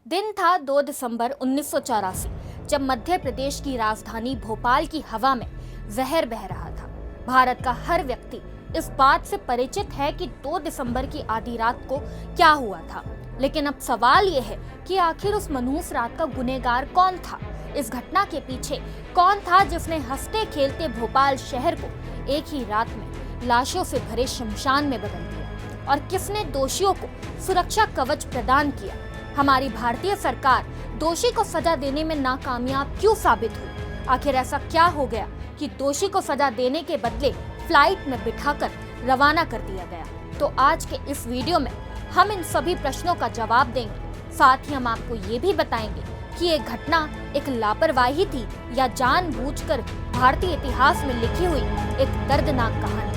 दिन था 2 दिसंबर 1984 जब मध्य प्रदेश की राजधानी भोपाल की हवा में जहर बह रहा था। भारत का हर व्यक्ति इस बात से परिचित है कि 2 दिसंबर की आधी रात को क्या हुआ था। लेकिन अब सवाल ये है कि आखिर उस मनहूस रात का गुनहगार कौन था? इस घटना के पीछे कौन था जिसने हंसते खेलते भोपाल शहर को एक ही रात में लाशों से भरे शमशान में बदल दिया? और किसने दोषियों को सुरक्षा कवच प्रदान किया? हमारी भारतीय सरकार दोषी को सजा देने में नाकामयाब क्यों साबित हुई? आखिर ऐसा क्या हो गया कि दोषी को सजा देने के बदले फ्लाइट में बिठाकर रवाना कर दिया गया? तो आज के इस वीडियो में हम इन सभी प्रश्नों का जवाब देंगे। साथ ही हम आपको ये भी बताएंगे कि ये घटना एक लापरवाही थी या जानबूझकर भारतीय इतिहास में लिखी हुई एक दर्दनाक कहानी।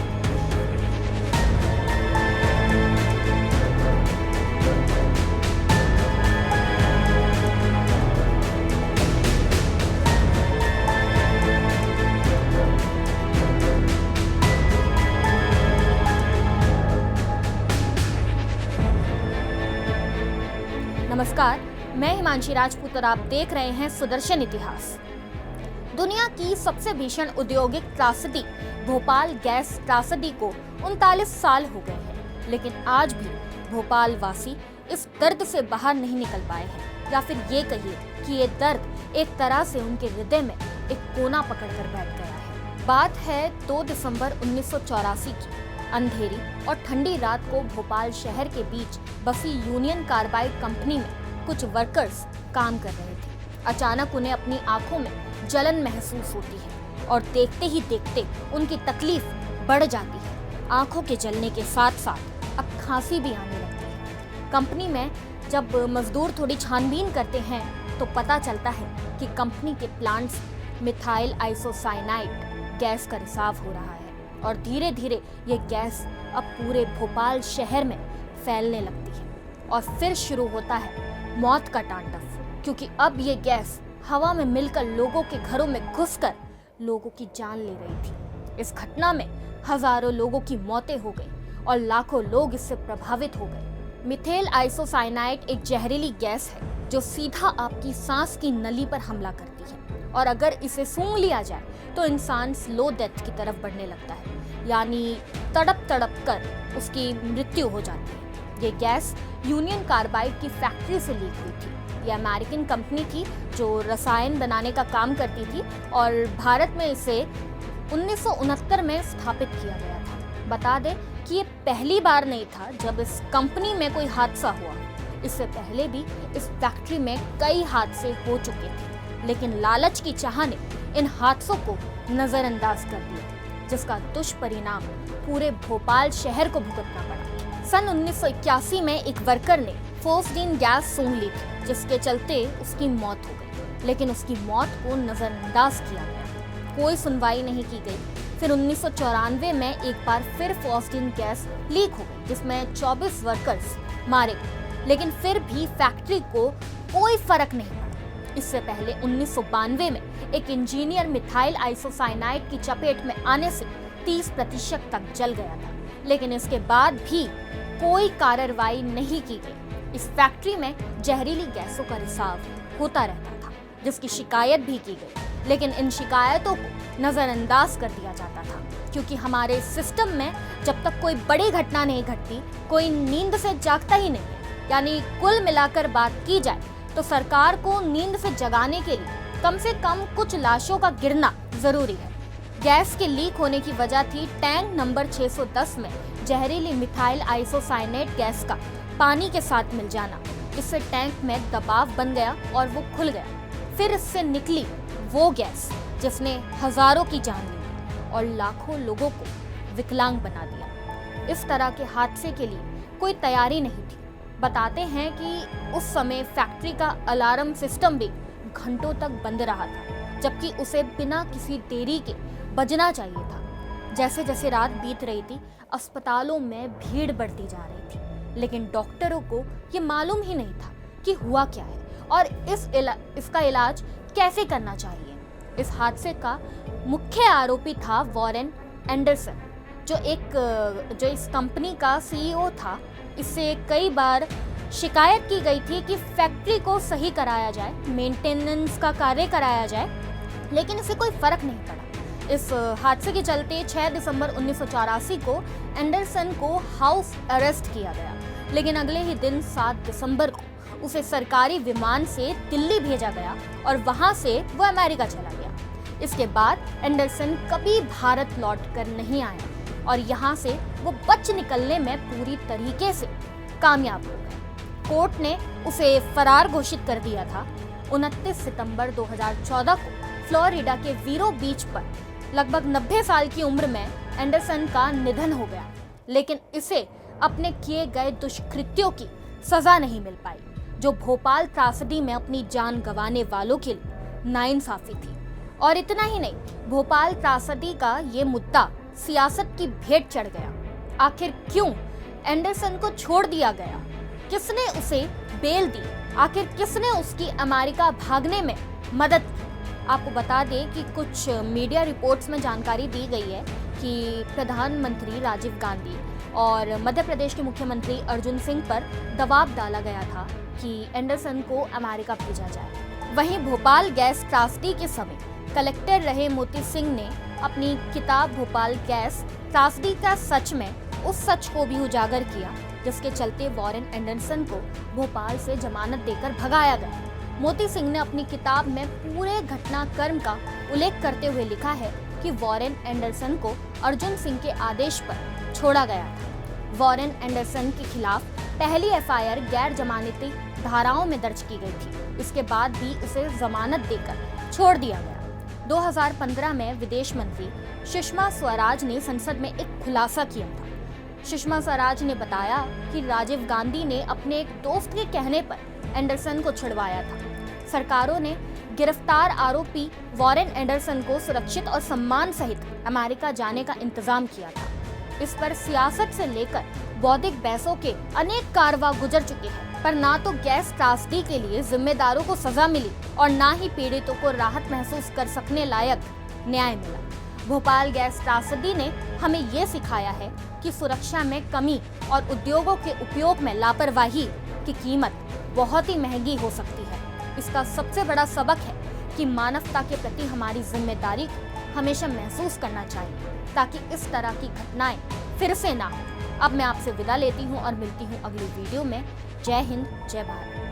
नमस्कार, मैं हिमांशी राजपूत और आप देख रहे हैं सुदर्शन इतिहास। दुनिया की सबसे भीषण औद्योगिक त्रासदी भोपाल गैस त्रासदी को 39 साल हो गए हैं, लेकिन आज भी भोपाल वासी इस दर्द से बाहर नहीं निकल पाए हैं, या फिर ये कहिए कि ये दर्द एक तरह से उनके हृदय में एक कोना पकड़कर बैठ गया है। बात है 2 दिसंबर 1984 की। अंधेरी और ठंडी रात को भोपाल शहर के बीच बसी यूनियन कार्बाइड कंपनी में कुछ वर्कर्स काम कर रहे थे। अचानक उन्हें अपनी आंखों में जलन महसूस होती है और देखते ही देखते उनकी तकलीफ बढ़ जाती है। आंखों के जलने के साथ साथ अब खांसी भी आने लगती है। कंपनी में जब मजदूर थोड़ी छानबीन करते हैं तो पता चलता है कि कंपनी के प्लांट्स मिथाइल आइसोसाइनाइड गैस का रिसाव हो रहा है और धीरे धीरे ये गैस अब पूरे भोपाल शहर में फैलने लगती है। और फिर शुरू होता है मौत का तांडव, क्योंकि अब ये गैस हवा में मिलकर लोगों के घरों में घुसकर लोगों की जान ले रही थी। इस घटना में हजारों लोगों की मौतें हो गई और लाखों लोग इससे प्रभावित हो गए। मिथाइल आइसोसाइनाइड एक जहरीली गैस है जो सीधा आपकी सांस की नली पर हमला करती है, और अगर इसे सूंघ लिया जाए तो इंसान स्लो डेथ की तरफ बढ़ने लगता है, यानी तड़प तड़प कर उसकी मृत्यु हो जाती है। ये गैस यूनियन कार्बाइड की फैक्ट्री से लीक हुई थी। ये अमेरिकन कंपनी थी जो रसायन बनाने का काम करती थी और भारत में इसे 1969 में स्थापित किया गया था। बता दें कि ये पहली बार नहीं था जब इस कंपनी में कोई हादसा हुआ। इससे पहले भी इस फैक्ट्री में कई हादसे हो चुके थे, लेकिन लालच की चाह ने इन हादसों को नजरअंदाज कर दिया, जिसका दुष्परिणाम पूरे भोपाल शहर को भुगतना पड़ा। सन 1981 में एक वर्कर ने फोर्सडीन गैस सूंघ ली थी, जिसके चलते उसकी मौत हो गई, लेकिन उसकी मौत को नजरअंदाज किया गया, कोई सुनवाई नहीं की गई। फिर 1994 में एक बार फिर फोर्सडीन गैस लीक हो गई, जिसमें 24 वर्कर्स मारे गए, लेकिन फिर भी फैक्ट्री को कोई फर्क नहीं पड़ा। इससे पहले 1992 में एक इंजीनियर मिथाइल आइसोसाइनाइड की चपेट में आने से 30% तक जल गया था, लेकिन इसके बाद भी कोई कार्रवाई नहीं की गई। इस फैक्ट्री में जहरीली गैसों का रिसाव होता रहता था, जिसकी शिकायत भी की गई, लेकिन इन शिकायतों को नजरअंदाज कर दिया जाता था, क्योंकि हमारे सिस्टम में जब तक कोई बड़ी घटना नहीं घटती, कोई नींद से जागता ही नहीं है। यानी कुल मिलाकर बात की जाए तो सरकार को नींद से जगाने के लिए कम से कम कुछ लाशों का गिरना जरूरी है। गैस के लीक होने की वजह थी टैंक नंबर 610 में जहरीली मिथाइल आइसोसाइनेट गैस का पानी के साथ मिल जाना। इससे टैंक में दबाव बन गया और वो खुल गया। फिर इससे निकली वो गैस जिसने हजारों की जान ली और लाखों लोगों को विकलांग बना दिया। इस तरह के हादसे के लिए कोई तैयारी नहीं थी। बताते हैं कि उस समय फैक्ट्री का अलार्म सिस्टम भी घंटों तक बंद रहा था, जबकि उसे बिना किसी देरी के बजना चाहिए था। जैसे जैसे रात बीत रही थी, अस्पतालों में भीड़ बढ़ती जा रही थी, लेकिन डॉक्टरों को ये मालूम ही नहीं था कि हुआ क्या है और इसका इलाज कैसे करना चाहिए। इस हादसे का मुख्य आरोपी था वॉरेन एंडरसन, जो इस कंपनी का CEO था। इससे कई बार शिकायत की गई थी कि फैक्ट्री को सही कराया जाए, मेंटेनेंस का कार्य कराया जाए, लेकिन इससे कोई फर्क नहीं पड़ा। इस हादसे के चलते 6 दिसंबर 1984 को एंडरसन को हाउस अरेस्ट किया गया, लेकिन अगले ही दिन 7 दिसंबर को उसे सरकारी विमान से दिल्ली भेजा गया और वहां से वो अमेरिका चला गया। इसके बाद एंडरसन कभी भारत लौट कर नहीं आया और यहाँ से वो बच निकलने में पूरी तरीके से कामयाब हो गया। कोर्ट ने उसे फरार घोषित कर दिया था। 29 सितंबर 2014 को फ्लोरिडा के वीरो बीच पर लगभग 90 साल की उम्र में एंडरसन का निधन हो गया, लेकिन इसे अपने किए गए दुष्कृत्यों की सजा नहीं मिल पाई, जो भोपाल त्रासदी में अपनी जान गंवाने वालों के लिए नाइंसाफी थी। और इतना ही नहीं, भोपाल त्रासदी का ये मुद्दा सियासत की भेंट चढ़ गया। आखिर क्यों एंडरसन को छोड़ दिया गया? किसने उसे बेल दी? आखिर किसने उसकी अमेरिका भागने में मदद की? आपको बता दें कि कुछ मीडिया रिपोर्ट्स में जानकारी दी गई है कि प्रधानमंत्री राजीव गांधी और मध्य प्रदेश के मुख्यमंत्री अर्जुन सिंह पर दबाव डाला गया था कि एंडरसन को अमेरिका भेजा जाए। वहीं भोपाल गैस त्रासदी के समय कलेक्टर रहे मोती सिंह ने अपनी किताब भोपाल गैस त्रासदी का सच में उस सच को भी उजागर किया, जिसके चलते वॉरेन एंडरसन को भोपाल से जमानत देकर भगाया गया। मोती सिंह ने अपनी किताब में पूरे घटनाक्रम का उल्लेख करते हुए लिखा है कि वॉरेन एंडरसन को अर्जुन सिंह के आदेश पर छोड़ा गया था। वॉरेन एंडरसन के खिलाफ पहली एफआईआर गैर जमानती धाराओं में दर्ज की गई थी। इसके बाद भी उसे जमानत देकर छोड़ दिया गया। 2015 में विदेश मंत्री सुषमा स्वराज ने संसद में एक खुलासा किया था। सुषमा स्वराज ने बताया कि राजीव गांधी ने अपने एक दोस्त के कहने पर एंडरसन को छुड़वाया था। सरकारों ने गिरफ्तार आरोपी वॉरेन एंडरसन को सुरक्षित और सम्मान सहित अमेरिका जाने का इंतजाम किया था। इस पर सियासत से लेकर बौद्धिक बहसों के अनेक कारवा गुजर चुके हैं, पर ना तो गैस त्रासदी के लिए जिम्मेदारों को सजा मिली और ना ही पीड़ितों को राहत महसूस कर सकने लायक न्याय मिला। भोपाल गैस त्रासदी ने हमें ये सिखाया है कि सुरक्षा में कमी और उद्योगों के उपयोग में लापरवाही की कीमत बहुत ही महंगी हो सकती है। इसका सबसे बड़ा सबक है कि मानवता के प्रति हमारी जिम्मेदारी को हमेशा महसूस करना चाहिए, ताकि इस तरह की घटनाएं फिर से ना हो। अब मैं आपसे विदा लेती हूँ और मिलती हूँ अगली वीडियो में। जय हिंद, जय भारत।